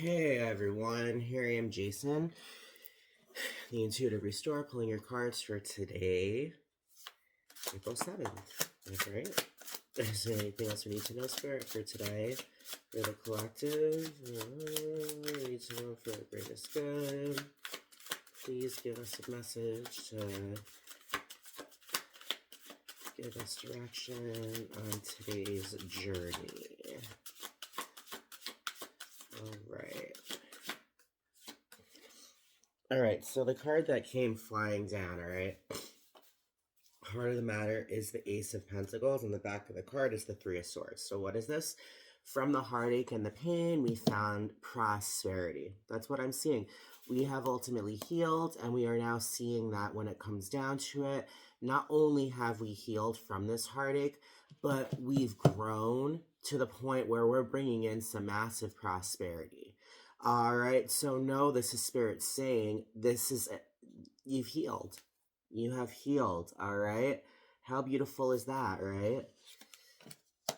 Hey everyone, here I am, Jason, the Intuitive Restorer, pulling your cards for today, April 7th. That's right. Is there anything else we need to know, Spirit, for today? For the collective, we need to know for the greatest good. Please give us a message to give us direction on today's journey. Alright, so the card that came flying down, alright? Heart of the matter is the Ace of Pentacles, and the back of the card is the Three of Swords. So what is this? From the heartache and the pain, we found prosperity. That's what I'm seeing. We have ultimately healed, and we are now seeing that when it comes down to it, not only have we healed from this heartache, but we've grown to the point where we're bringing in some massive prosperity. All right, so no, this is Spirit saying you've healed. You have healed, all right? How beautiful is that, right?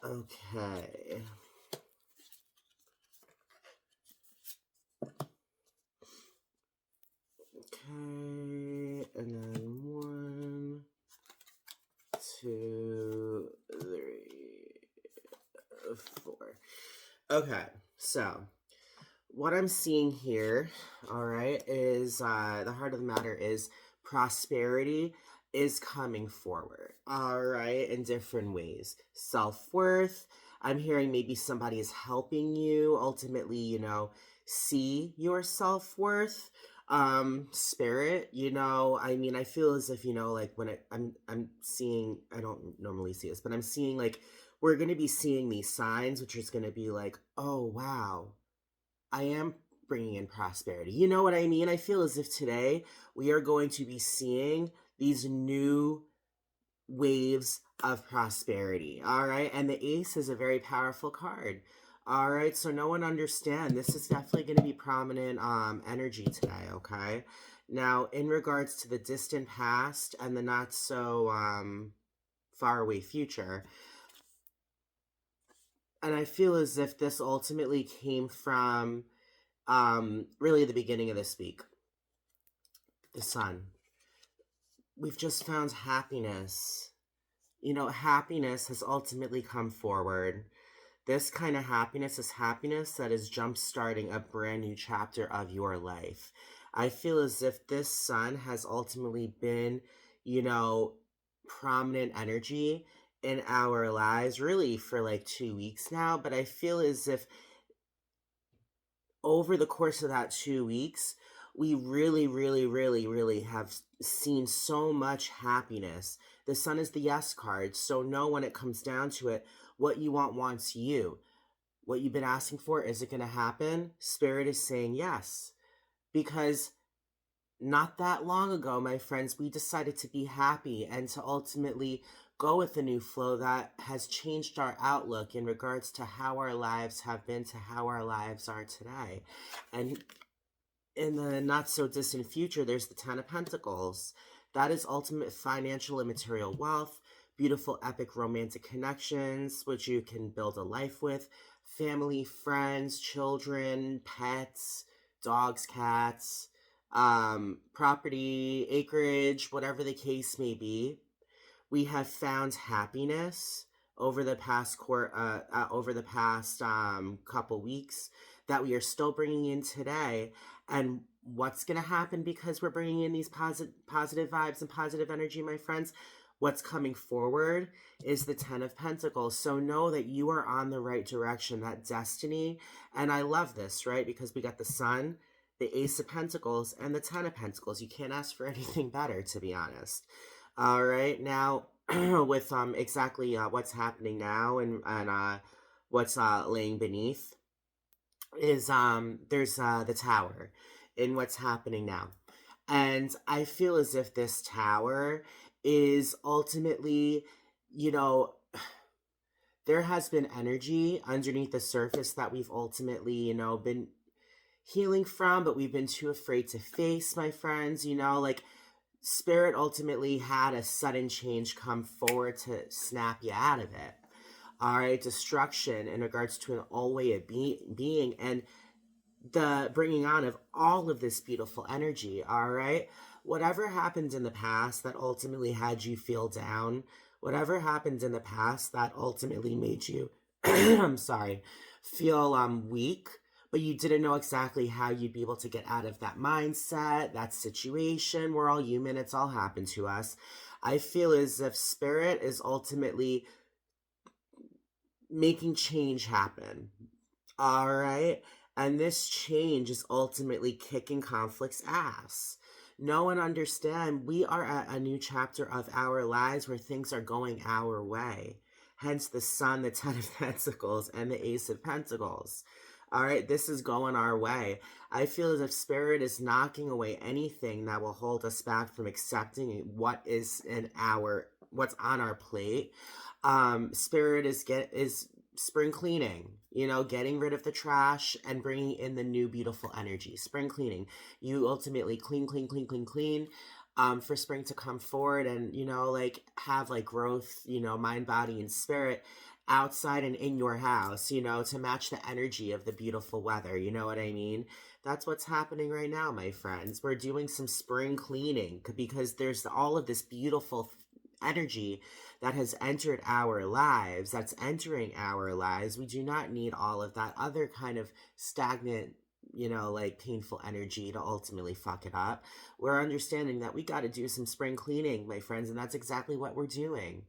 Okay. Okay, and then 1, 2, 3, 4. Okay, so what I'm seeing here, all right, is the heart of the matter is prosperity is coming forward, all right, in different ways. Self-worth, I'm hearing maybe somebody is helping you ultimately, see your self-worth. Spirit, I mean, I feel as if, like when I'm seeing, I don't normally see this, but I'm seeing like we're going to be seeing these signs, which is going to be like, oh, wow, I am bringing in prosperity. You know what I mean? I feel as if today we are going to be seeing these new waves of prosperity. All right. And the Ace is a very powerful card. All right. So no one understand. This is definitely going to be prominent energy today. Okay. Now, in regards to the distant past and the not so far away future, and I feel as if this ultimately came from really the beginning of this week. The Sun. We've just found happiness. Happiness has ultimately come forward. This kind of happiness is happiness that is jump-starting a brand new chapter of your life. I feel as if this Sun has ultimately been, prominent energy in our lives, really for like 2 weeks now, but I feel as if over the course of that 2 weeks, we really, really, really, really have seen so much happiness. The Sun is the yes card, so know when it comes down to it, what you want wants you. What you've been asking for, is it going to happen? Spirit is saying yes. Because not that long ago, my friends, we decided to be happy and to ultimately go with a new flow that has changed our outlook in regards to how our lives have been to how our lives are today. And in the not so distant future, there's the Ten of Pentacles. That is ultimate financial and material wealth, beautiful, epic romantic connections, which you can build a life with, family, friends, children, pets, dogs, cats, property, acreage, whatever the case may be. We have found happiness over the past couple weeks that we are still bringing in today. And what's going to happen because we're bringing in these positive vibes and positive energy, my friends? What's coming forward is the Ten of Pentacles. So know that you are on the right direction, that destiny. And I love this, right? Because we got the Sun, the Ace of Pentacles, and the Ten of Pentacles. You can't ask for anything better, to be honest. All right, now with exactly what's happening now and what's laying beneath is there's the Tower in what's happening now. And I feel as if this Tower is ultimately, there has been energy underneath the surface that we've ultimately, been healing from, but we've been too afraid to face, my friends. Like Spirit ultimately had a sudden change come forward to snap you out of it. All right, destruction in regards to an all way of being. And the bringing on of all of this beautiful energy, all right? Whatever happened in the past that ultimately had you feel down, whatever happened in the past that ultimately made you, I'm sorry, feel weak, but you didn't know exactly how you'd be able to get out of that mindset, that situation. We're all human, it's all happened to us. I feel as if spirit is ultimately making change happen. All right. And this change is ultimately kicking conflict's ass. Know and understand we are at a new chapter of our lives where things are going our way. Hence the Sun, the Ten of Pentacles, and the Ace of Pentacles. All right, this is going our way. I feel as if Spirit is knocking away anything that will hold us back from accepting what is what's on our plate. Spirit is spring cleaning, getting rid of the trash and bringing in the new beautiful energy. Spring cleaning. You ultimately clean, clean, clean, clean, clean, for spring to come forward and, like have like growth, mind, body, and spirit outside and in your house, to match the energy of the beautiful weather. You know what I mean? That's what's happening right now, my friends. We're doing some spring cleaning because there's all of this beautiful energy that has entered our lives, that's entering our lives. We do not need all of that other kind of stagnant, like painful energy to ultimately fuck it up. We're understanding that we got to do some spring cleaning, my friends, and that's exactly what we're doing.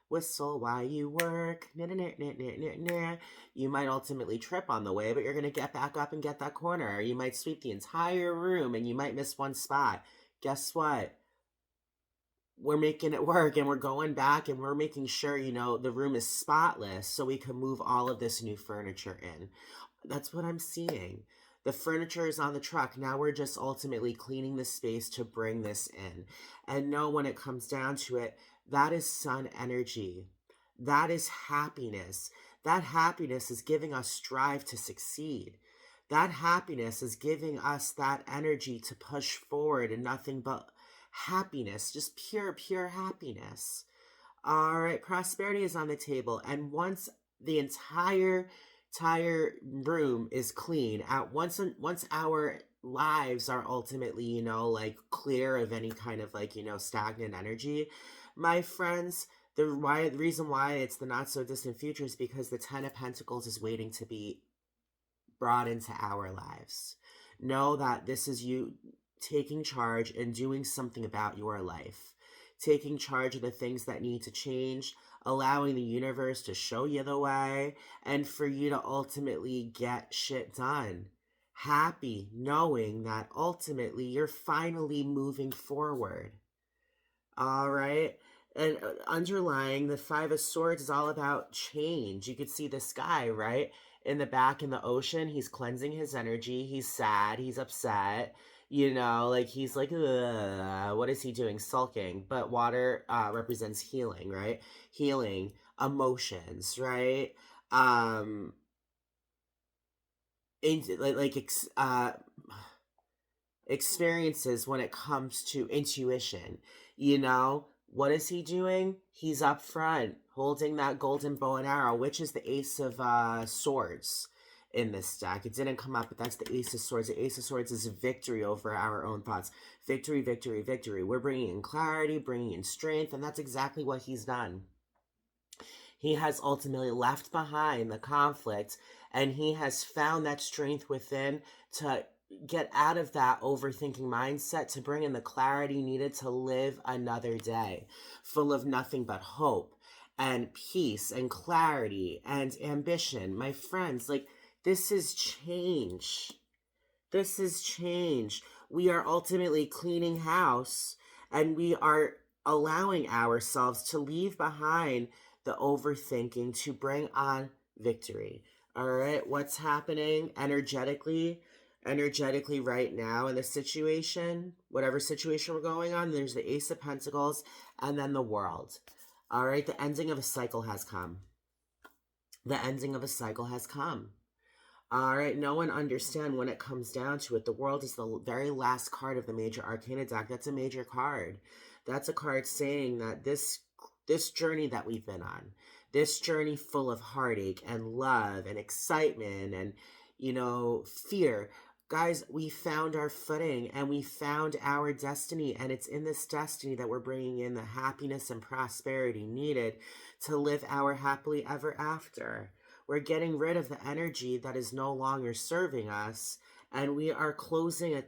Whistle while you work. Nah, nah, nah, nah, nah, nah, nah. You might ultimately trip on the way, but you're going to get back up and get that corner. Or you might sweep the entire room and you might miss one spot. Guess what? We're making it work and we're going back and we're making sure, the room is spotless so we can move all of this new furniture in. That's what I'm seeing. The furniture is on the truck. Now we're just ultimately cleaning the space to bring this in. And know when it comes down to it, that is sun energy. That is happiness. That happiness is giving us strive to succeed. That happiness is giving us that energy to push forward and nothing but happiness, just pure, pure happiness. All right, prosperity is on the table. And once the entire room is clean, once our lives are ultimately, like clear of any kind of like, stagnant energy, my friends, the reason why it's the not so distant future is because the Ten of Pentacles is waiting to be brought into our lives. Know that this is you taking charge and doing something about your life. Taking charge of the things that need to change, allowing the universe to show you the way, and for you to ultimately get shit done. Happy knowing that ultimately you're finally moving forward. All right. And underlying the Five of Swords is all about change. You could see this guy, right? In the back in the ocean, he's cleansing his energy. He's sad. He's upset. Like he's like, ugh, what is he doing? Sulking. But water represents healing, right? Healing emotions, right? Um, in, experiences when it comes to intuition. What is he doing? He's up front holding that golden bow and arrow, which is the Ace of Swords in this deck. It didn't come up, but that's the Ace of Swords. The Ace of Swords is victory over our own thoughts. Victory, victory, victory. We're bringing in clarity, bringing in strength, and that's exactly what he's done. He has ultimately left behind the conflict, and he has found that strength within to get out of that overthinking mindset, to bring in the clarity needed to live another day full of nothing but hope and peace and clarity and ambition. My friends, like, this is change. This is change. We are ultimately cleaning house and we are allowing ourselves to leave behind the overthinking to bring on victory. All right, what's happening energetically right now in the situation, whatever situation we're going on? There's the Ace of Pentacles and then the World. All right, the ending of a cycle has come. The ending of a cycle has come. All right, no one understand when it comes down to it. The World is the very last card of the Major Arcana deck. That's a major card. That's a card saying that this journey that we've been on, this journey full of heartache and love and excitement and, fear, Guys, we found our footing and we found our destiny, and it's in this destiny that we're bringing in the happiness and prosperity needed to live our happily ever after. We're getting rid of the energy that is no longer serving us, and we are closing a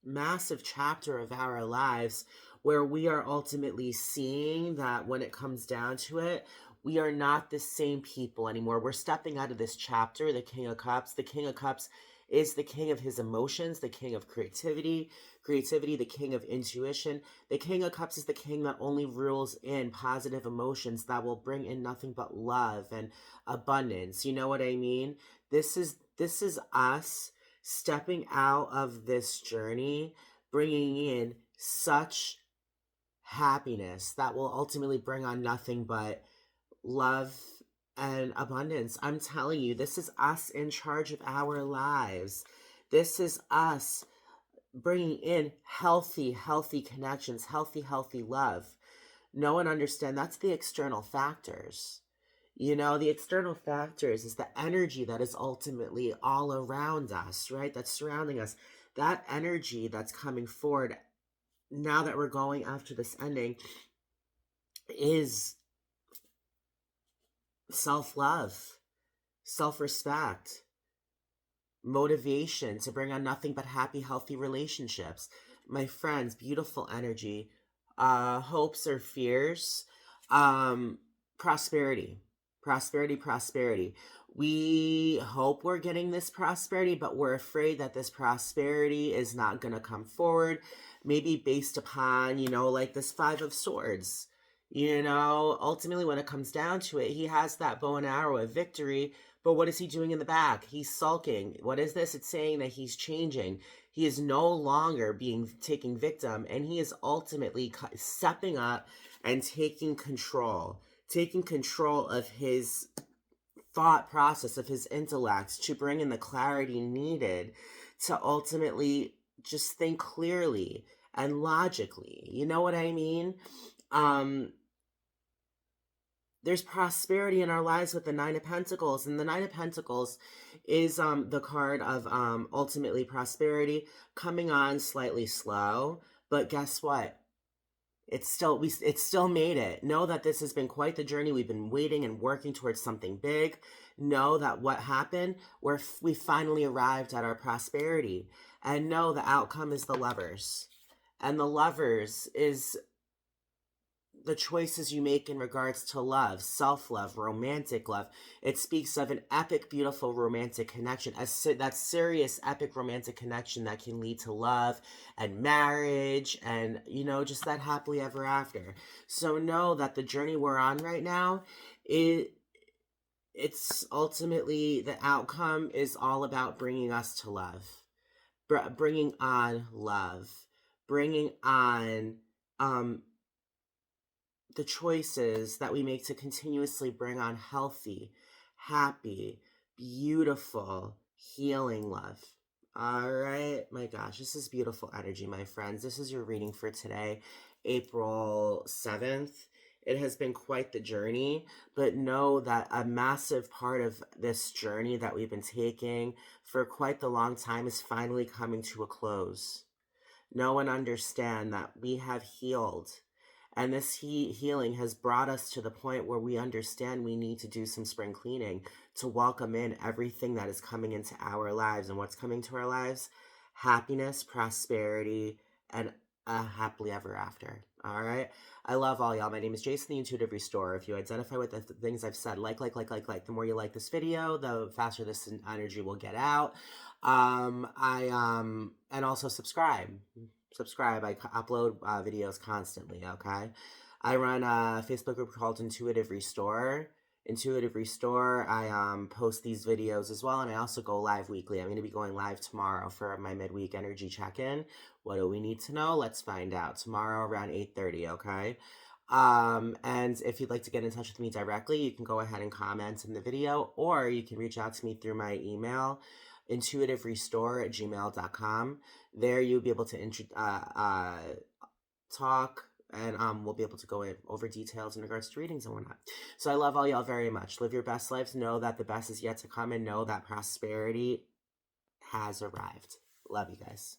massive chapter of our lives where we are ultimately seeing that when it comes down to it, we are not the same people anymore. We're stepping out of this chapter, the King of Cups. The King of Cups is the king of his emotions, the king of creativity, the king of intuition. The King of Cups is the king that only rules in positive emotions that will bring in nothing but love and abundance. You know what I mean? This is us stepping out of this journey, bringing in such happiness that will ultimately bring on nothing but love and abundance. I'm telling you, this is us in charge of our lives. This is us bringing in healthy connections, healthy love. Know and understand that's the external factors. You know, the external factors is the energy that is ultimately all around us, right? That's surrounding us. That energy that's coming forward now that we're going after this ending is self-love, self-respect, motivation to bring on nothing but happy, healthy relationships. My friends, beautiful energy, hopes or fears, prosperity, prosperity. We hope we're getting this prosperity, but we're afraid that this prosperity is not going to come forward, maybe based upon, like this Five of Swords. Ultimately, when it comes down to it, he has that bow and arrow of victory, but what is he doing in the back? He's sulking. What is this? It's saying that he's changing. He is no longer taking victim, and he is ultimately stepping up and taking control of his thought process, of his intellect, to bring in the clarity needed to ultimately just think clearly and logically. You know what I mean? There's prosperity in our lives with the Nine of Pentacles, and the Nine of Pentacles is the card of ultimately prosperity, coming on slightly slow, but guess what? It's still made it. Know that this has been quite the journey. We've been waiting and working towards something big. Know that what happened, we finally arrived at our prosperity, and know the outcome is the Lovers, and the Lovers is the choices you make in regards to love, self-love, romantic love. It speaks of an epic, beautiful romantic connection, that serious, epic romantic connection that can lead to love and marriage and, just that happily ever after. So know that the journey we're on right now, it's ultimately, the outcome is all about bringing us to love, bringing on love, bringing on, the choices that we make to continuously bring on healthy, happy, beautiful, healing love. All right, my gosh, this is beautiful energy, my friends. This is your reading for today, April 7th. It has been quite the journey, but know that a massive part of this journey that we've been taking for quite the long time is finally coming to a close. Know and understand that we have healed. And this healing has brought us to the point where we understand we need to do some spring cleaning to welcome in everything that is coming into our lives. And what's coming to our lives? Happiness, prosperity, and a happily ever after. All right? I love all y'all. My name is Jason, the Intuitive Restorer. If you identify with the things I've said, like. The more you like this video, the faster this energy will get out. And also subscribe. I upload videos constantly, okay? I run a Facebook group called Intuitive Restore. I post these videos as well, and I also go live weekly. I'm going to be going live tomorrow for my midweek energy check-in. What do we need to know? Let's find out. Tomorrow around 8:30, okay? And if you'd like to get in touch with me directly, you can go ahead and comment in the video, or you can reach out to me through my email, intuitiverestore@gmail.com. There you'll be able to talk, and we'll be able to go over details in regards to readings and whatnot. So I love all y'all very much. Live your best lives. Know that the best is yet to come, and know that prosperity has arrived. Love you guys.